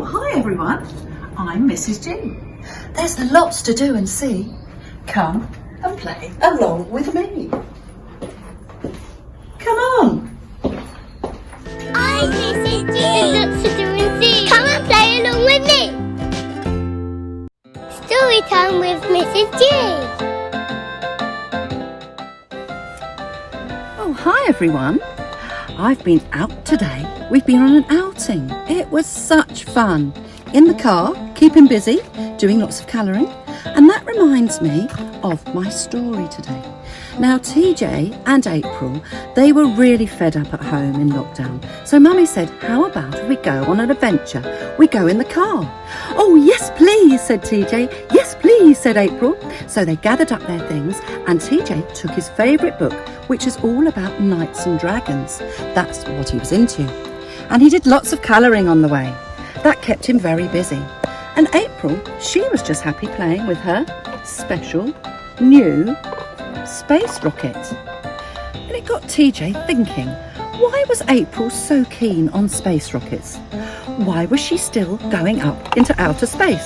Oh, hi everyone. I'm Mrs. G. There's lots to do and see. Come and play along with me. Come on. I'm Mrs. G. There's lots to do and see. Come and play along with me. Story time with Mrs. G. Oh, hi everyone. I've been out today. We've been on an outing. It was such fun. In the car, keeping busy, doing lots of colouring. And that reminds me of my story today. Now, TJ and April, they were really fed up at home in lockdown. So Mummy said, how about if we go on an adventure? We go in the car. Oh, yes, please, said TJ. Yes, please, said April. So they gathered up their things and TJ took his favourite book, which is all about knights and dragons. That's what he was into. And he did lots of colouring on the way. That kept him very busy. And April, she was just happy playing with her special new space rocket. And it got TJ thinking, why was April so keen on space rockets? Why was she still going up into outer space?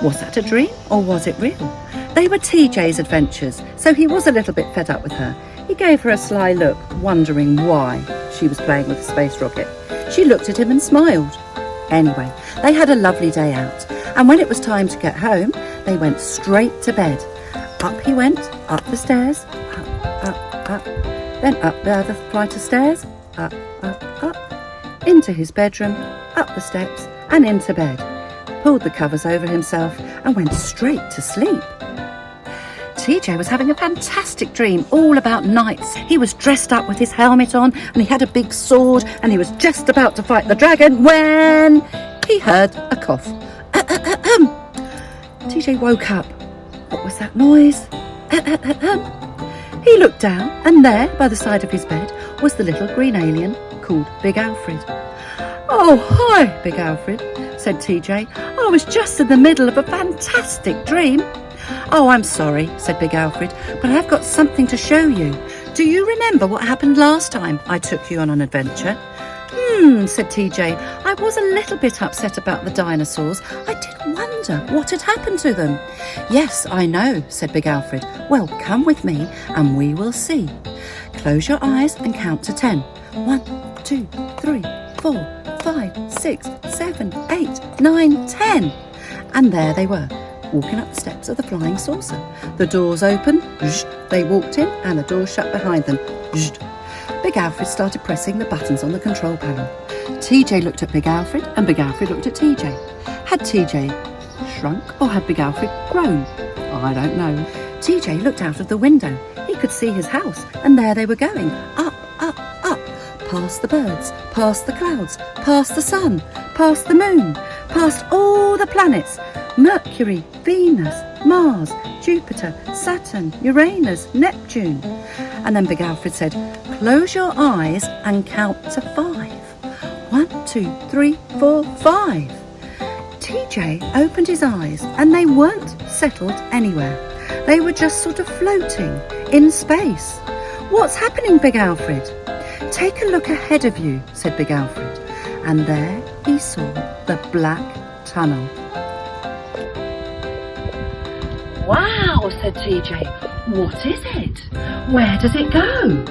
Was that a dream or was it real? They were TJ's adventures, so he was a little bit fed up with her. He gave her a sly look, wondering why she was playing with a space rocket. She looked at him and smiled. Anyway, they had a lovely day out, and when it was time to get home, they went straight to bed. Up he went, up the stairs, up, then up the other flight of stairs, up, into his bedroom, up the steps, and into bed. Pulled the covers over himself and went straight to sleep. TJ was having a fantastic dream all about knights. He was dressed up with his helmet on and he had a big sword and he was just about to fight the dragon when he heard a cough. TJ woke up. What was that noise? He looked down and there by the side of his bed was the little green alien called Big Alfred. Oh, hi, Big Alfred, said TJ. I was just in the middle of a fantastic dream. Oh, I'm sorry, said Big Alfred, but I've got something to show you. Do you remember what happened last time I took you on an adventure? Said TJ. I was a little bit upset about the dinosaurs. I did wonder what had happened to them. Yes, I know, said Big Alfred. Well, come with me and we will see. Close your eyes and count to 10. 1, 2, 3, 4, 5, 6, 7, 8, 9, 10. And there they were, walking up the steps of the flying saucer. The doors opened, they walked in and the door shut behind them. Big Alfred started pressing the buttons on the control panel. TJ looked at Big Alfred and Big Alfred looked at TJ. Had TJ shrunk or had Big Alfred grown? I don't know. TJ looked out of the window. He could see his house and there they were going, up, up, up, past the birds, past the clouds, past the sun, past the moon, past all the planets, Mercury, Venus, Mars, Jupiter, Saturn, Uranus, Neptune. And then Big Alfred said, close your eyes and count to 5. 1, 2, 3, 4, 5. TJ opened his eyes and they weren't settled anywhere. They were just sort of floating in space. What's happening, Big Alfred? Take a look ahead of you, said Big Alfred. And there he saw the black tunnel. Wow, said TJ. What is it? Where does it go?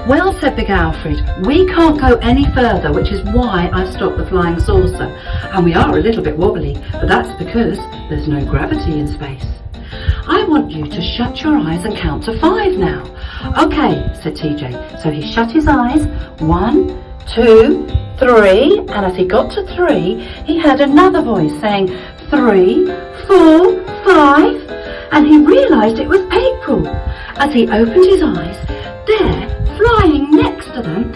Well, said Big Alfred, we can't go any further, which is why I've stopped the flying saucer. And we are a little bit wobbly, but that's because there's no gravity in space. I want you to shut your eyes and count to 5 now. Okay, said TJ. So he shut his eyes. 1, 2, 3. And as he got to 3, he heard another voice saying 3, 4, 5. And he realised it was April. As he opened his eyes, there, flying next to them,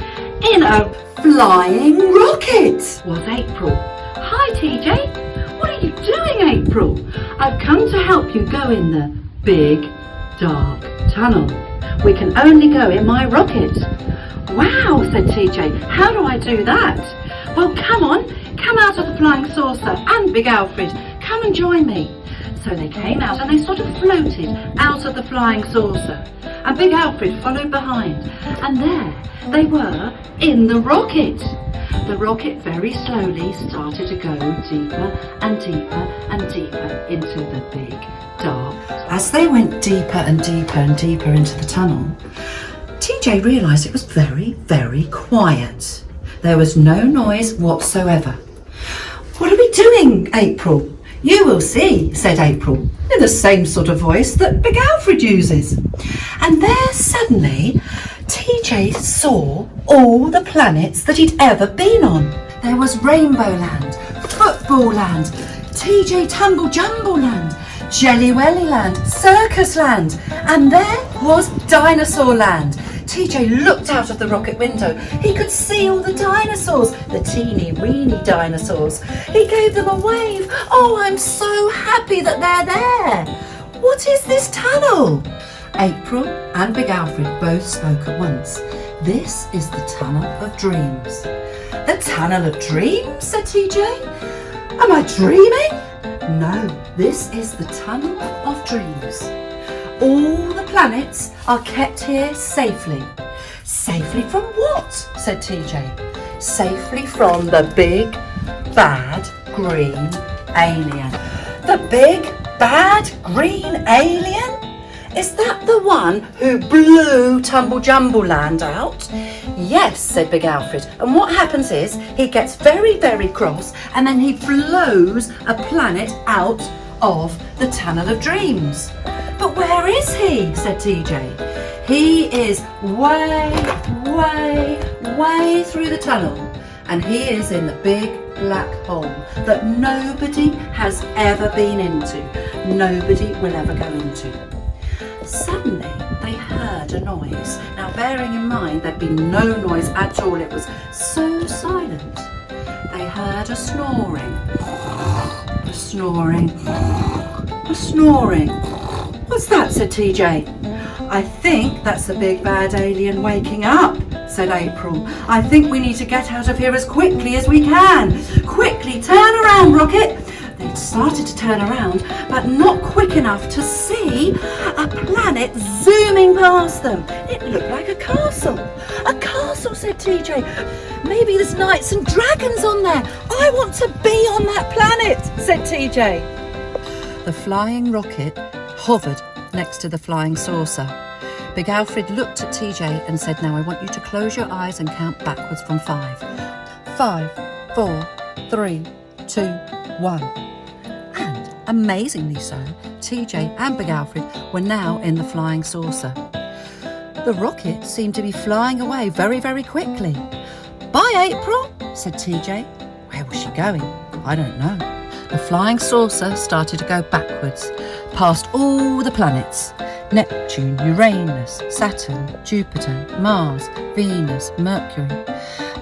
in a flying rocket, was April. Hi, TJ. What are you doing, April? I've come to help you go in the big, dark tunnel. We can only go in my rocket. Wow, said TJ. How do I do that? Well, come on. Come out of the flying saucer. And Big Alfred, come and join me. So they came out and they sort of floated out of the flying saucer. And Big Alfred followed behind. And there they were in the rocket. The rocket very slowly started to go deeper and deeper and deeper into the big, dark. As they went deeper and deeper and deeper into the tunnel, TJ realised it was very, very quiet. There was no noise whatsoever. "What are we doing, April?" "You will see," said April, in the same sort of voice that Big Alfred uses. And there suddenly, TJ saw all the planets that he'd ever been on. There was Rainbow Land, Football Land, TJ Tumble Jumble Land, Jelly Welly Land, Circus Land, and there was Dinosaur Land. TJ looked out of the rocket window. He could see all the dinosaurs, the teeny weeny dinosaurs. He gave them a wave. "Oh, I'm so happy that they're there. What is this tunnel?" April and Big Alfred both spoke at once. "This is the Tunnel of Dreams." "The Tunnel of Dreams?" said TJ. "Am I dreaming?" "No, this is the Tunnel of Dreams. All the planets are kept here safely." "Safely from what?" said TJ. "Safely from the big, bad, green alien." "The big, bad, green alien? Is that the one who blew Tumble Jumble Land out?" "Yes," said Big Alfred. "And what happens is he gets very, very cross and then he blows a planet out of the Tunnel of Dreams." "But where is he?" said TJ. "He is way, way, way through the tunnel, and he is in the big black hole that nobody has ever been into. Nobody will ever go into." Suddenly they heard a noise. Now, bearing in mind there'd been no noise at all, it was so silent. They heard a snoring, a snoring, a snoring. "What's that?" said TJ. "I think that's the big bad alien waking up," said April. "I think we need to get out of here as quickly as we can. Quickly, turn around, Rocket." They'd started to turn around, but not quick enough to see a planet zooming past them. It looked like a castle. "A castle," said TJ. "Maybe there's knights and dragons on there. I want to be on that planet," said TJ. The flying rocket hovered next to the flying saucer. Big Alfred looked at TJ and said, "Now I want you to close your eyes and count backwards from 5. 5, 4, 3, 2, 1. And amazingly so, TJ and Big Alfred were now in the flying saucer. The rocket seemed to be flying away very, very quickly. "Bye, April," said TJ. Where was she going? I don't know. The flying saucer started to go backwards, past all the planets. Neptune, Uranus, Saturn, Jupiter, Mars, Venus, Mercury.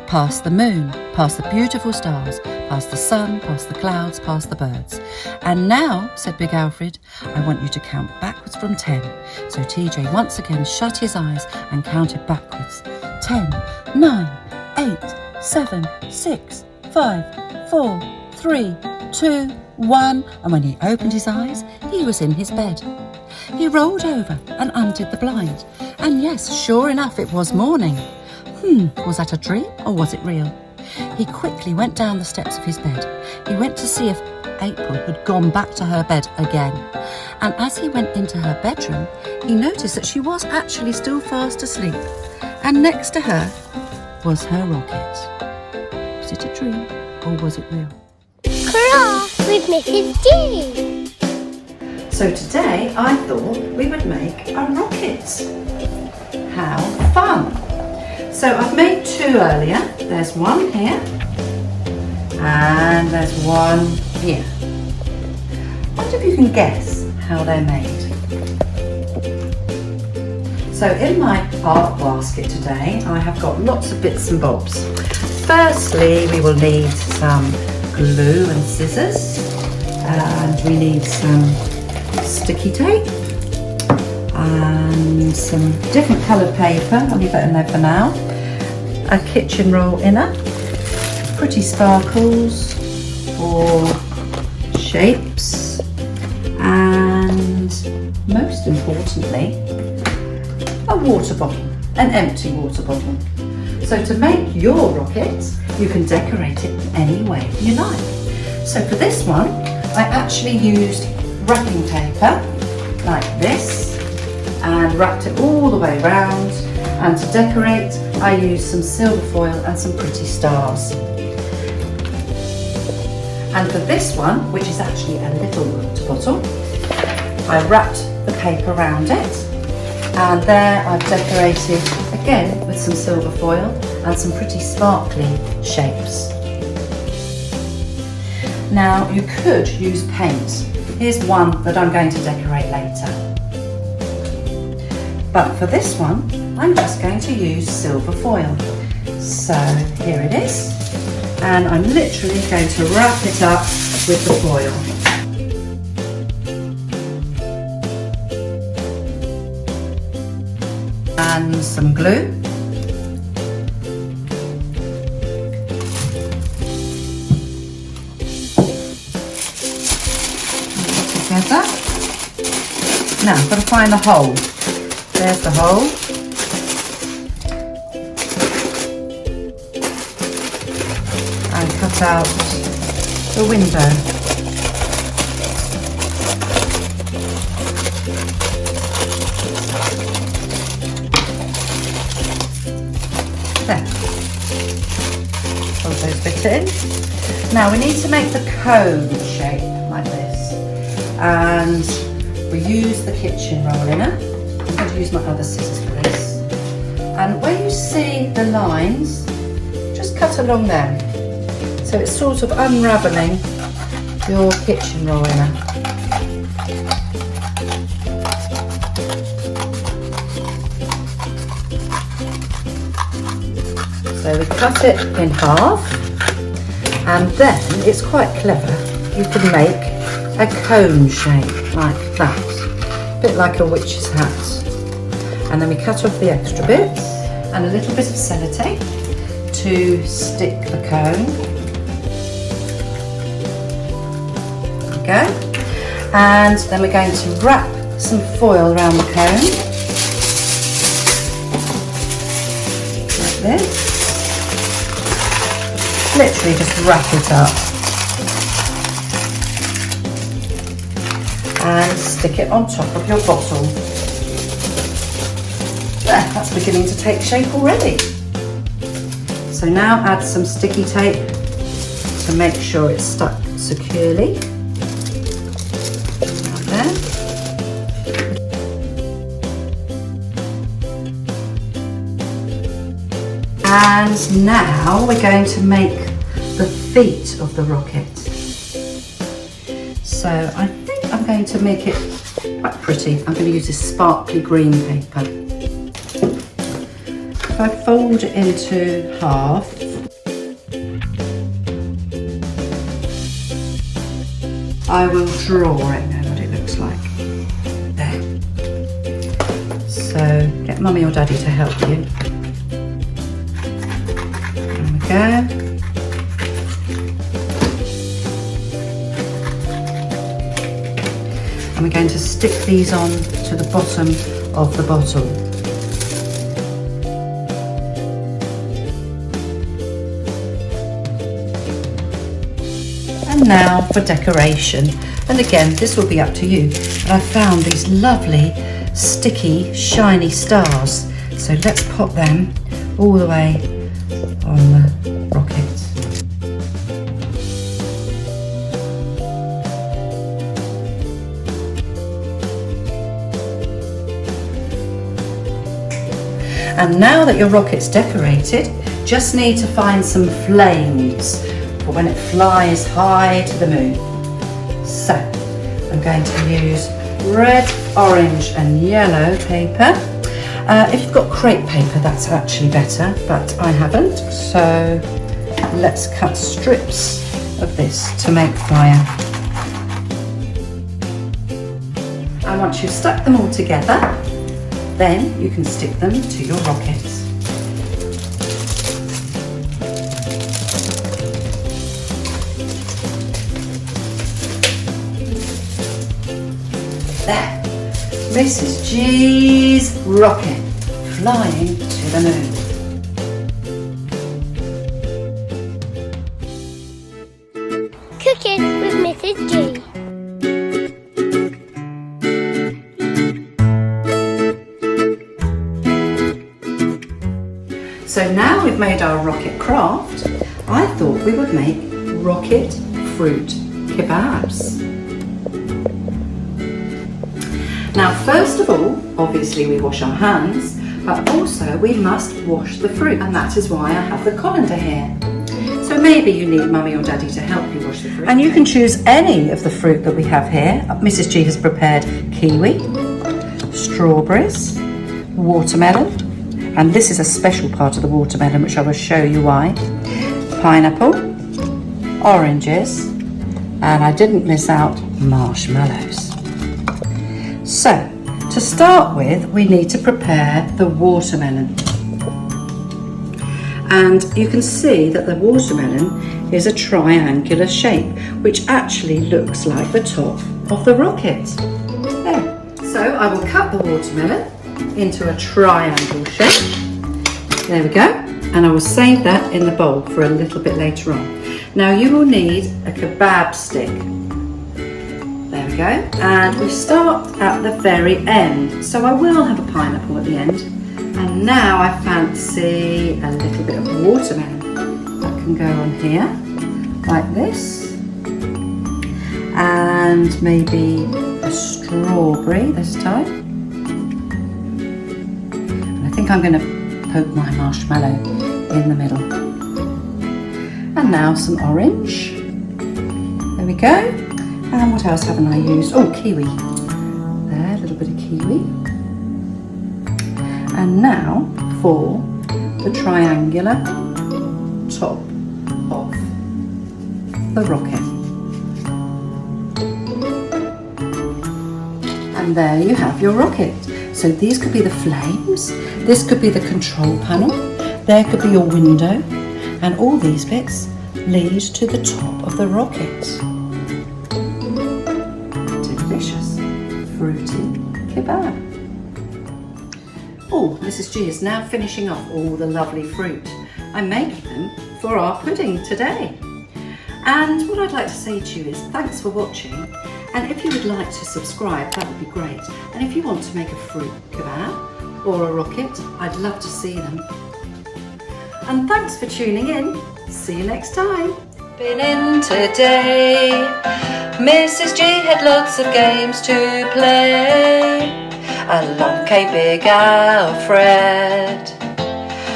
Past the moon, past the beautiful stars, past the sun, past the clouds, past the birds. "And now," said Big Alfred, "I want you to count backwards from 10. So TJ once again shut his eyes and counted backwards. 10, 9, 8, 7, 6, 5, 4, 3, 2, 1. And when he opened his eyes, he was in his bed. He rolled over and undid the blind. And yes, sure enough, it was morning. Was that a dream or was it real? He quickly went down the steps of his bed. He went to see if April had gone back to her bed again. And as he went into her bedroom, he noticed that she was actually still fast asleep. And next to her was her rocket. Was it a dream or was it real? Craft with Mrs. G. So today I thought we would make a rocket. How fun! So I've made 2 earlier. There's one here and there's one here. I wonder if you can guess how they're made. So in my art basket today I have got lots of bits and bobs. Firstly, we will need some glue and scissors, and we need some sticky tape and some different coloured paper. I'll leave that in there for now. A kitchen roll inner, pretty sparkles for shapes, and most importantly, a water bottle, an empty water bottle. So to make your rocket, you can decorate it any way you like. So for this one, I actually used wrapping paper like this and wrapped it all the way round. And to decorate, I used some silver foil and some pretty stars. And for this one, which is actually a little water bottle, I wrapped the paper around it, and there I've decorated again with some silver foil and some pretty sparkly shapes. Now you could use paint. Here's one that I'm going to decorate later. But for this one, I'm just going to use silver foil. So here it is. And I'm literally going to wrap it up with the foil. And some glue. Together. Now I've got to find the hole. There's the hole. And cut out the window. There. Hold those bits in. Now we need to make the cone shape like this. And we use the kitchen roller. I'm going to use my other scissors for this. And where you see the lines, just cut along them. So it's sort of unravelling your kitchen roller. So we cut it in half, and then it's quite clever. You can make a cone shape like that, a bit like a witch's hat. And then we cut off the extra bits and a little bit of sellotape to stick the cone. Go. And then we're going to wrap some foil around the cone like this. Literally just wrap it up and stick it on top of your bottle. There, that's beginning to take shape already. So now add some sticky tape to make sure it's stuck securely. And now we're going to make the feet of the rocket. So I think I'm going to make it quite pretty. I'm going to use this sparkly green paper. If I fold it into half, I will draw it. Know what it looks like. There. So get mummy or daddy to help you. Go. And we're going to stick these on to the bottom of the bottle. And now for decoration. And again, this will be up to you. But I found these lovely, sticky, shiny stars. So let's pop them all the way on the rocket. And now that your rocket's decorated, just need to find some flames for when it flies high to the moon. So I'm going to use red, orange and yellow paper. If you've got crepe paper, that's actually better, but I haven't. So let's cut strips of this to make fire. And once you've stuck them all together, then you can stick them to your rockets. There. Mrs. G's rocket flying to the moon. cooking with Mrs. G. So now we've made our rocket craft, I thought we would make rocket fruit kebabs. Now first of all, obviously we wash our hands, but also we must wash the fruit, and that is why I have the colander here. So maybe you need mummy or daddy to help you wash the fruit. And you can choose any of the fruit that we have here. Mrs. G has prepared kiwi, strawberries, watermelon, and this is a special part of the watermelon which I will show you why, pineapple, oranges, and I didn't miss out marshmallows. So, to start with, we need to prepare the watermelon. And you can see that the watermelon is a triangular shape, which actually looks like the top of the rocket. There. So I will cut the watermelon into a triangle shape. There we go. And I will save that in the bowl for a little bit later on. Now you will need a kebab stick. There we go. And we start at the very end. So I will have a pineapple at the end. And now I fancy a little bit of watermelon. That can go on here, like this. And maybe a strawberry this time. And I think I'm going to poke my marshmallow in the middle. And now some orange. There we go. And what else haven't I used? Oh, kiwi. There, a little bit of kiwi. And now for the triangular top of the rocket. And there you have your rocket. So these could be the flames, this could be the control panel, there could be your window, and all these bits lead to the top of the rocket. Delicious fruity kebab. Oh, Mrs. G is now finishing off all the lovely fruit. I'm making them for our pudding today. And what I'd like to say to you is thanks for watching. And if you would like to subscribe, that would be great. And if you want to make a fruit kebab or a rocket, I'd love to see them. And thanks for tuning in. See you next time. Been in today. Mrs. G had lots of games to play. Along came Big Alfred.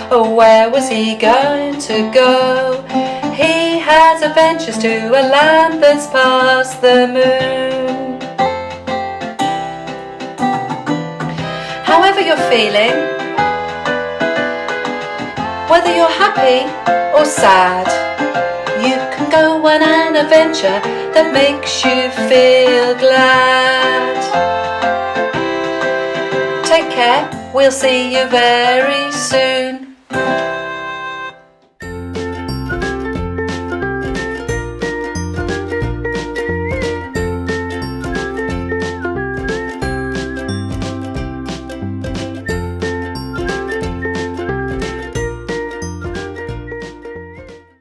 Where was he going to go? He has adventures to a land that's past the moon. However you're feeling, whether you're happy or sad, you can go on an adventure that makes you feel glad. Take care, we'll see you very soon.